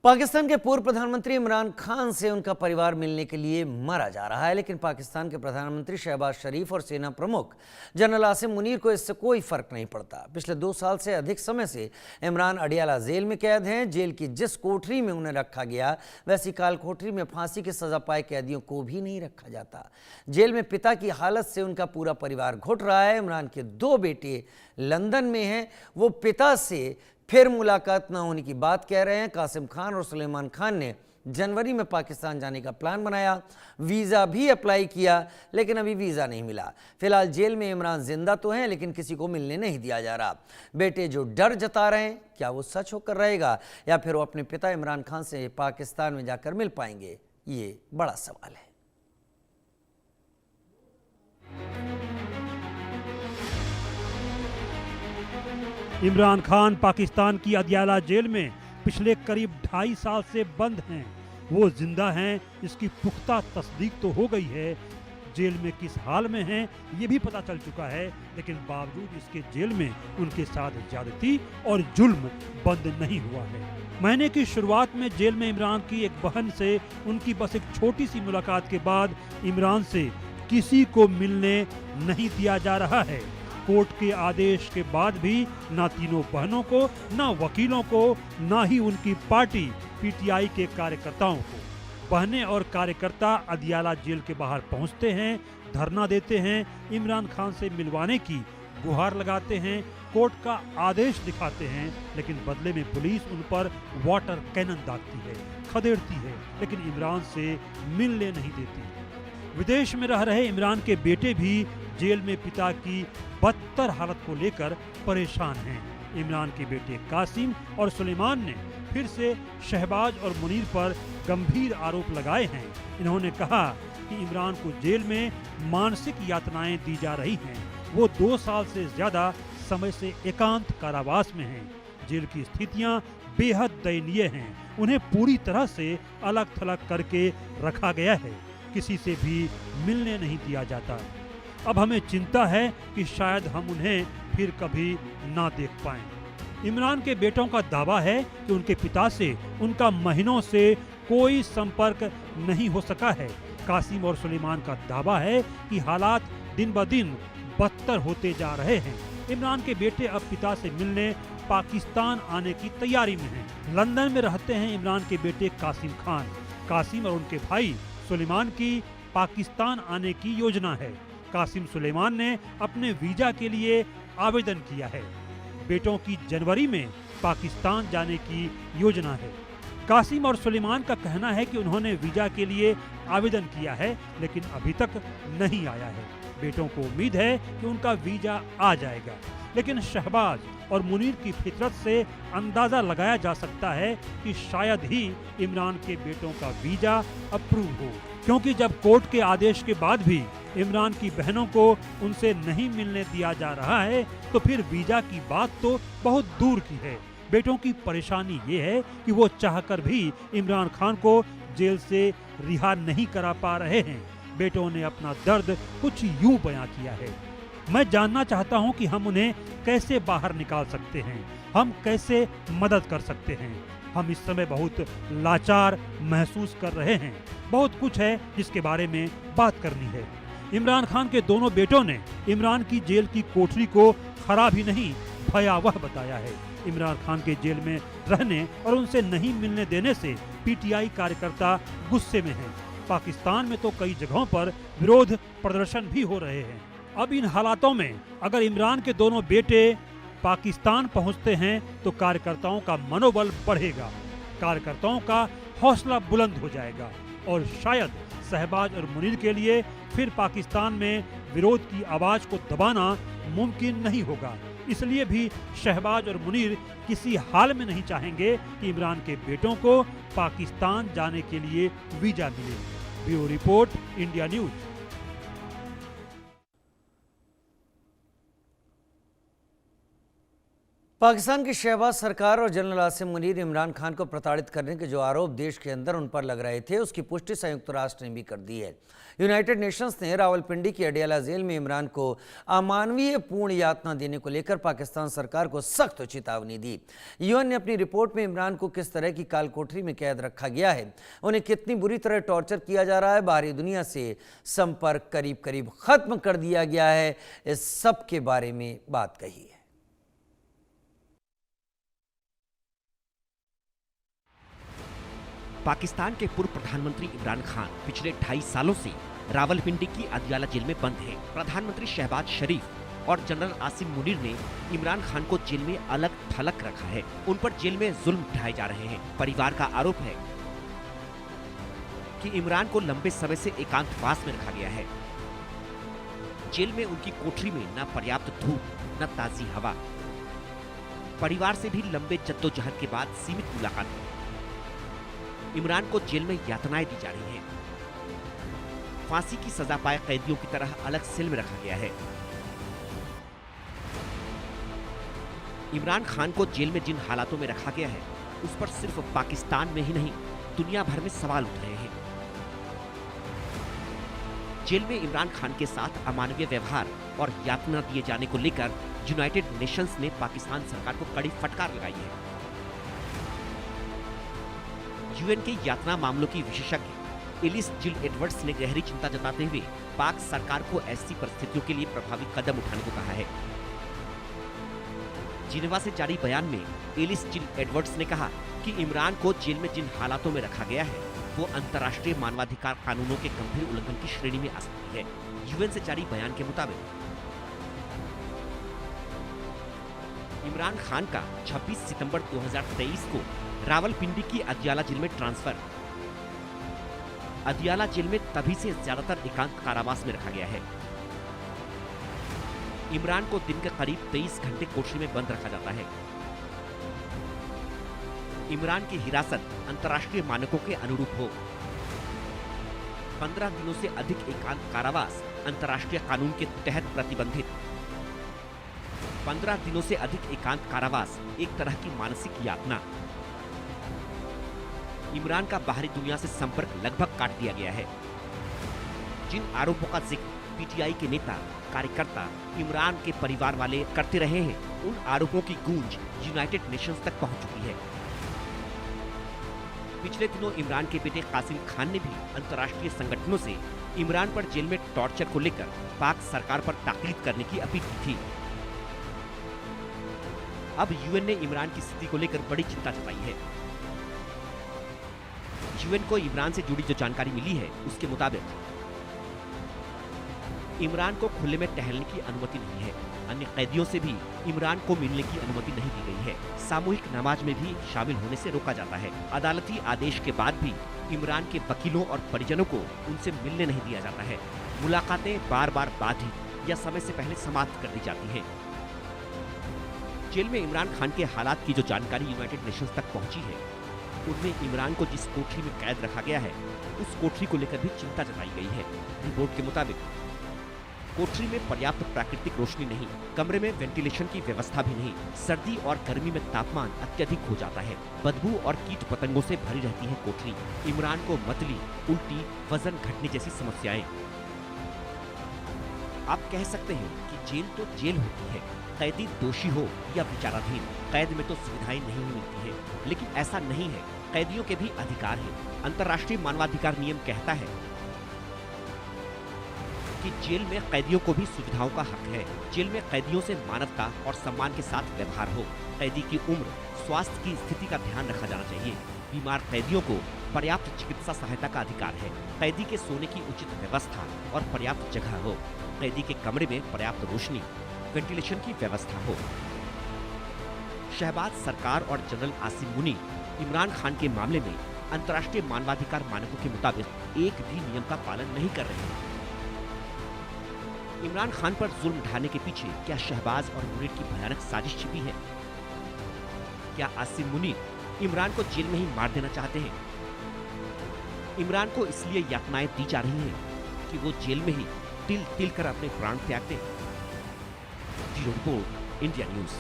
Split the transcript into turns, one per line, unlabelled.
पाकिस्तान के पूर्व प्रधानमंत्री इमरान खान से उनका परिवार मिलने के लिए मरा जा रहा है, लेकिन पाकिस्तान के प्रधानमंत्री शहबाज शरीफ और सेना प्रमुख जनरल आसिम मुनीर को इससे कोई फर्क नहीं पड़ता। पिछले 2 साल से अधिक समय से इमरान अडियाला जेल में कैद हैं। जेल की जिस कोठरी में उन्हें रखा गया, वैसी काल कोठरी में फांसी की सजा पाए कैदियों को भी नहीं रखा जाता। जेल में पिता की हालत से उनका पूरा परिवार घुट रहा है। इमरान के 2 बेटे लंदन में हैं। वो पिता से फिर मुलाकात न होने की बात कह रहे हैं। कासिम खान और सुलेमान खान ने जनवरी में पाकिस्तान जाने का प्लान बनाया, वीज़ा भी अप्लाई किया, लेकिन अभी वीज़ा नहीं मिला। फिलहाल जेल में इमरान जिंदा तो हैं, लेकिन किसी को मिलने नहीं दिया जा रहा। बेटे जो डर जता रहे हैं, क्या वो सच होकर रहेगा या फिर वो अपने पिता इमरान खान से पाकिस्तान में जाकर मिल पाएंगे? ये बड़ा सवाल है।
इमरान खान पाकिस्तान की अदियाला जेल में पिछले करीब 2.5 साल से बंद हैं। वो जिंदा हैं, इसकी पुख्ता तस्दीक तो हो गई है। जेल में किस हाल में हैं ये भी पता चल चुका है, लेकिन बावजूद इसके जेल में उनके साथ ज्यादती और जुल्म बंद नहीं हुआ है। महीने की शुरुआत में जेल में इमरान की एक बहन से उनकी बस एक छोटी सी मुलाकात के बाद इमरान से किसी को मिलने नहीं दिया जा रहा है। कोर्ट के आदेश के बाद भी ना तीनों बहनों को, ना वकीलों को, ना ही उनकी पार्टी पीटीआई के कार्यकर्ताओं को। बहनें और कार्यकर्ता अदियाला जेल के बाहर पहुंचते हैं, धरना देते हैं, इमरान खान से मिलवाने की गुहार लगाते हैं, कोर्ट का आदेश दिखाते हैं, लेकिन बदले में पुलिस उन पर वाटर कैनन दागती है, खदेड़ती है, लेकिन इमरान से मिलने नहीं देती। विदेश में रह रहे इमरान के बेटे भी जेल में पिता की बदतर हालत को लेकर परेशान हैं। इमरान के बेटे कासिम और सुलेमान ने फिर से शहबाज और मुनीर पर गंभीर आरोप लगाए हैं। इन्होंने कहा कि इमरान को जेल में मानसिक यातनाएं दी जा रही हैं। वो 2 साल से ज्यादा समय से एकांत कारावास में हैं। जेल की स्थितियां बेहद दयनीय हैं। उन्हें पूरी तरह से अलग थलग करके रखा गया है। किसी से भी मिलने नहीं दिया जाता। अब हमें चिंता है कि शायद हम उन्हें फिर कभी ना देख पाएं। इमरान के बेटों का दावा है कि उनके पिता से उनका महीनों से कोई संपर्क नहीं हो सका है। कासिम और सुलेमान का दावा है कि हालात दिन ब दिन बदतर होते जा रहे हैं। इमरान के बेटे अब पिता से मिलने पाकिस्तान आने की तैयारी में हैं। लंदन में रहते हैं इमरान के बेटे कासिम खान। कासिम और उनके भाई सुलेमान की पाकिस्तान आने की योजना है। कासिम सुलेमान ने अपने वीजा के लिए आवेदन किया है। बेटों की जनवरी में पाकिस्तान जाने की योजना है। कासिम और सुलेमान का कहना है कि उन्होंने वीजा के लिए आवेदन किया है, लेकिन अभी तक नहीं आया है। बेटों को उम्मीद है कि उनका वीजा आ जाएगा, लेकिन शहबाज और मुनीर की फितरत से अंदाजा लगाया जा सकता है कि शायद ही इमरान के बेटों का वीजा अप्रूव हो, क्योंकि जब कोर्ट के आदेश के बाद भी इमरान की बहनों को उनसे नहीं मिलने दिया जा रहा है, तो फिर वीजा की बात तो बहुत दूर की है। बेटों की परेशानी ये है कि वो चाहकर भी इमरान खान को जेल से रिहा नहीं करा पा रहे हैं। बेटों ने अपना दर्द कुछ यूं बयां किया है। मैं जानना चाहता हूं कि हम उन्हें कैसे बाहर निकाल सकते हैं, हम कैसे मदद कर सकते हैं। हम इस समय बहुत लाचार महसूस कर रहे हैं। बहुत कुछ है जिसके बारे में बात करनी है। इमरान खान के दोनों बेटों ने इमरान की जेल की कोठरी को खराब ही नहीं, भयावह बताया है। इमरान खान के जेल में रहने और उनसे नहीं मिलने देने से पीटीआई कार्यकर्ता गुस्से में हैं। पाकिस्तान में तो कई जगहों पर विरोध प्रदर्शन भी हो रहे हैं। अब इन हालातों में अगर इमरान के दोनों बेटे पाकिस्तान पहुंचते हैं तो कार्यकर्ताओं का मनोबल बढ़ेगा, कार्यकर्ताओं का हौसला बुलंद हो जाएगा और शायद शहबाज और मुनीर के लिए फिर पाकिस्तान में विरोध की आवाज को दबाना मुमकिन नहीं होगा। इसलिए भी शहबाज और मुनीर किसी हाल में नहीं चाहेंगे कि इमरान के बेटों को पाकिस्तान जाने के लिए वीजा मिले। Bureau report, India news.
Pakistan की शहबाज सरकार और जनरल आसिम मुनीर इमरान खान को प्रताड़ित करने के जो आरोप देश के अंदर उन पर लग रहे थे, उसकी पुष्टि संयुक्त राष्ट्र ने भी कर दी है। यूनाइटेड नेशंस ने रावलपिंडी की अडियाला जेल में इमरान को अमानवीय पूर्ण यातना देने को लेकर पाकिस्तान सरकार को सख्त चेतावनी दी। यूएन ने अपनी रिपोर्ट में इमरान को किस तरह की काल कोठरी में कैद रखा गया है, उन्हें कितनी बुरी तरह टॉर्चर किया जा रहा है, बाहरी दुनिया से संपर्क करीब करीब खत्म कर दिया गया है, इस सब के बारे में बात कही है।
पाकिस्तान के पूर्व प्रधानमंत्री इमरान खान पिछले 2.5 सालों से रावलपिंडी की अदियाला जेल में बंद हैं। प्रधानमंत्री शहबाज शरीफ और जनरल आसिम मुनीर ने इमरान खान को जेल में अलग थलग रखा है। उन पर जेल में जुल्म ढाए जा रहे हैं। परिवार का आरोप है कि इमरान को लंबे समय से एकांतवास में रखा गया है। जेल में उनकी कोठरी में न पर्याप्त धूप, न ताजी हवा। परिवार से भी लंबे जद्दोजहद के बाद सीमित मुलाकात हुई। इमरान को जेल में यातनाएं दी जा रही हैं। फांसी की सजा पाए कैदियों की तरह अलग सेल में रखा गया है। इमरान खान को जेल में जिन हालातों में रखा गया है, उस पर सिर्फ पाकिस्तान में ही नहीं, दुनिया भर में सवाल उठ रहे हैं। जेल में इमरान खान के साथ अमानवीय व्यवहार और यातना दिए जाने को लेकर यूनाइटेड नेशंस ने पाकिस्तान सरकार को कड़ी फटकार लगाई है। यूएन के यातना मामलों की विशेषज्ञ एलिस जिल एडवर्ड्स ने गहरी चिंता जताते हुए पाक सरकार को ऐसी परिस्थितियों के लिए प्रभावी कदम उठाने को कहा है। जिनेवा से जारी बयान में एलिस जिल एडवर्ड्स ने कहा कि इमरान को जेल में जिन हालातों में रखा गया है, वो अंतर्राष्ट्रीय मानवाधिकार कानूनों के गंभीर उल्लंघन की श्रेणी में आ सकती है। यूएन से जारी बयान के मुताबिक इमरान खान का 26 सितंबर 2023 को रावलपिंडी की अदियाला जेल में ट्रांसफर। अदियाला जेल में तभी से ज्यादातर एकांत कारावास में रखा गया है। इमरान को दिन के करीब 23 घंटे कोठरी में बंद रखा जाता है। इमरान की हिरासत अंतर्राष्ट्रीय मानकों के अनुरूप हो। 15 दिनों से अधिक एकांत कारावास अंतर्राष्ट्रीय कानून के तहत प्रतिबंधित। 15 दिनों से अधिक एकांत कारावास एक तरह की मानसिक यातना। इमरान का बाहरी दुनिया से संपर्क लगभग काट दिया गया है। जिन आरोपों का जिक्र पीटीआई के नेता, कार्यकर्ता, इमरान के परिवार वाले करते रहे हैं, उन आरोपों की गूंज यूनाइटेड नेशंस तक पहुंच चुकी है। पिछले दिनों इमरान के बेटे कासिम खान ने भी अंतर्राष्ट्रीय संगठनों से इमरान पर जेल में टॉर्चर को लेकर पाक सरकार पर ताकीद करने की अपील की थी। अब यूएन ने इमरान की स्थिति को लेकर बड़ी चिंता जताई है। यूएन को इमरान से जुड़ी जो जानकारी मिली है, उसके मुताबिक इमरान को खुले में टहलने की अनुमति नहीं है। अन्य कैदियों से भी इमरान को मिलने की अनुमति नहीं दी गई है। सामूहिक नमाज में भी शामिल होने से रोका जाता है। अदालती आदेश के बाद भी इमरान के वकीलों और परिजनों को उनसे मिलने नहीं दिया जाता है। मुलाकातें बार बार बाधित या समय से पहले समाप्त कर दी जाती हैं। जेल में इमरान खान के हालात की जो जानकारी यूनाइटेड नेशंस तक पहुंची है, उनमें इमरान को जिस कोठरी में कैद रखा गया है, उस कोठरी को लेकर भी चिंता जताई गई है। रिपोर्ट के मुताबिक कोठरी में पर्याप्त प्राकृतिक रोशनी नहीं, कमरे में वेंटिलेशन की व्यवस्था भी नहीं। सर्दी और गर्मी में तापमान अत्यधिक हो जाता है। बदबू और कीट पतंगों से भरी रहती है कोठरी। इमरान को मतली, उल्टी, वजन घटने जैसी समस्याएं। आप कह सकते हैं कि जेल तो जेल होती है, कैदी दोषी हो या विचाराधीन, कैद में तो सुविधाएं नहीं मिलती है। लेकिन ऐसा नहीं है, कैदियों के भी अधिकार हैं। अंतर्राष्ट्रीय मानवाधिकार नियम कहता है कि जेल में कैदियों को भी सुविधाओं का हक है। जेल में कैदियों से मानवता और सम्मान के साथ व्यवहार हो। कैदी की उम्र, स्वास्थ्य की स्थिति का ध्यान रखा जाना चाहिए। बीमार कैदियों को पर्याप्त चिकित्सा सहायता का अधिकार है। कैदी के सोने की उचित व्यवस्था और पर्याप्त जगह हो। कैदी के कमरे में पर्याप्त रोशनी, वेंटिलेशन की व्यवस्था हो। शहबाज सरकार और जनरल आसिम मुनीर इमरान खान के मामले में अंतर्राष्ट्रीय मानवाधिकार मानकों के मुताबिक एक भी नियम का पालन नहीं कर रहे हैं। इमरान खान पर जुल्म ढाने के पीछे क्या शहबाज और मुनीर की भयानक साजिश छिपी है? क्या आसिम मुनीर इमरान को जेल में ही मार देना चाहते हैं? इमरान को इसलिए यातनाएं दी जा रही हैं कि वो जेल में ही तिल तिल कर अपने प्राण त्याग दें। Bureau report, India news.